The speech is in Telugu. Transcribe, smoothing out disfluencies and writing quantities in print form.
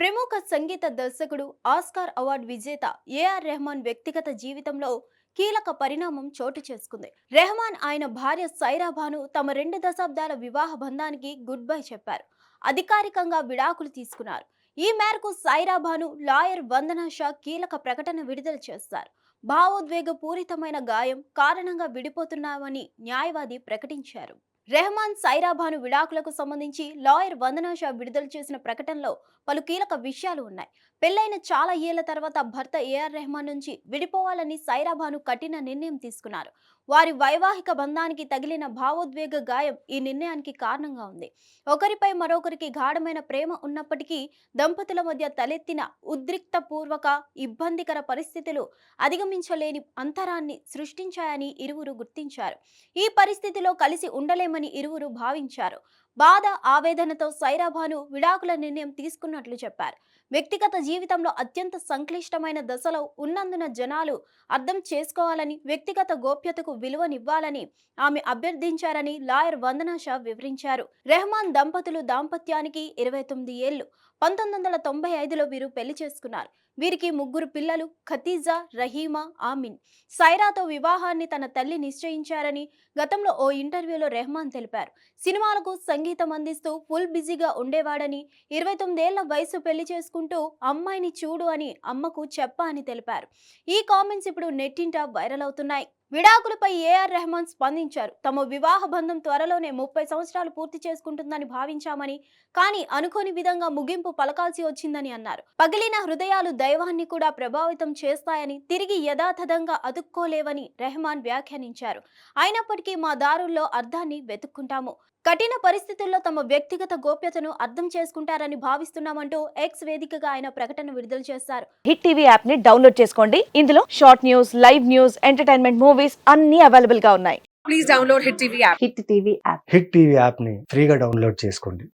ప్రముఖ సంగీత దర్శకుడు ఆస్కార్ అవార్డు విజేత ఏఆర్ రెహమాన్ వ్యక్తిగత జీవితంలో కీలక పరిణామం చోటు చేసుకుంది. రెహమాన్ ఆయన భార్య సైరా భాను తమ 2 దశాబ్దాల వివాహ బంధానికి గుడ్ బై చెప్పారు. అధికారికంగా విడాకులు తీసుకున్నారు. ఈ మేరకు సైరా భాను లాయర్ వందనా షా కీలక ప్రకటన విడుదల చేశారు. భావోద్వేగ పూరితమైన గాయం కారణంగా విడిపోతున్నామని న్యాయవాది ప్రకటించారు. రెహమాన్ సైరా భాను విడాకులకు సంబంధించి లాయర్ వందనా షా విడుదల చేసిన ప్రకటనలో పలు కీలక విషయాలు ఉన్నాయి. పెళ్లైన చాలా ఏళ్ల తర్వాత భర్త ఏఆర్ రెహమాన్ నుంచి విడిపోవాలని సైరా భాను కఠిన నిర్ణయం తీసుకున్నారు. వారి వైవాహిక బంధానికి తగిలిన భావోద్వేగ గాయం ఈ నిర్ణయానికి కారణంగా ఉంది. ఒకరిపై మరొకరికి గాఢమైన ప్రేమ ఉన్నప్పటికీ దంపతుల మధ్య తలెత్తిన ఉద్రిక్తపూర్వక ఇబ్బందికర పరిస్థితులు అధిగమించలేని అంతరాన్ని సృష్టించాయని ఇరువురు గుర్తించారు. ఈ పరిస్థితిలో కలిసి ఉండలేమని ఇరువురు భావించారు. బాధ ఆవేదనతో సైరా భాను విడాకుల నిర్ణయం తీసుకున్నట్లు చెప్పారు. వ్యక్తిగత జీవితంలో అత్యంత సంక్లిష్టమైన దశలో ఉన్నందున జనాలు అర్థం చేసుకోవాలని, వ్యక్తిగత గోప్యతకు విలువనివ్వాలని ఆమె అభ్యర్థించారని లాయర్ వందనా షా వివరించారు. రెహమాన్ దంపతులు దాంపత్యానికి 29 ఏళ్లు. 1995లో వీరు పెళ్లి చేసుకున్నారు. వీరికి 3 పిల్లలు ఖతీజా, రహీమా, ఆమిన్. సైరాతో వివాహాన్ని తన తల్లి నిశ్చయించారని గతంలో ఓ ఇంటర్వ్యూలో రెహమాన్ తెలిపారు. సినిమాలకు సంగీతం అందిస్తూ ఫుల్ బిజీగా ఉండేవాడని, 29 ఏళ్ల వయసు పెళ్లి చేసుకుంటూ అమ్మాయిని చూడు అని అమ్మకు చెప్పా అని తెలిపారు. ఈ కామెంట్స్ ఇప్పుడు నెట్టింట వైరల్ అవుతున్నాయి. విడాకులపై ఏఆర్ రెహమాన్ స్పందించారు. తమ వివాహ బంధం త్వరలోనే 30 సంవత్సరాలు పూర్తి చేసుకుంటుందని భావించామని, కానీ అనుకోని విధంగా ముగింపు పలకాల్సి వచ్చిందని అన్నారు. పగిలిన హృదయాలు దైవాన్ని కూడా ప్రభావితం చేస్తాయని, తిరిగి యథాతథంగా అతుక్కోలేవని రెహమాన్ వ్యాఖ్యానించారు. అయినప్పటికీ మా దారుల్లో అర్థాన్ని వెతుక్కుంటాము. కఠిన పరిస్థితుల్లో తమ వ్యక్తిగత గోప్యతను అర్థం చేసుకుంటారని భావిస్తున్నామంటూ ఎక్స్ వేదికగా ఆయన ప్రకటన విడుదల చేశారు. హిట్ టీవీ యాప్ ని డౌన్లోడ్ చేసుకోండి. ఇందులో short news, live news, entertainment movies అన్ని అవైలబుల్ గా ఉన్నాయి. Please download Hit TV app. Hit TV app. Hit TV యాప్ని ఫ్రీగా డౌన్లోడ్ చేసుకోండి.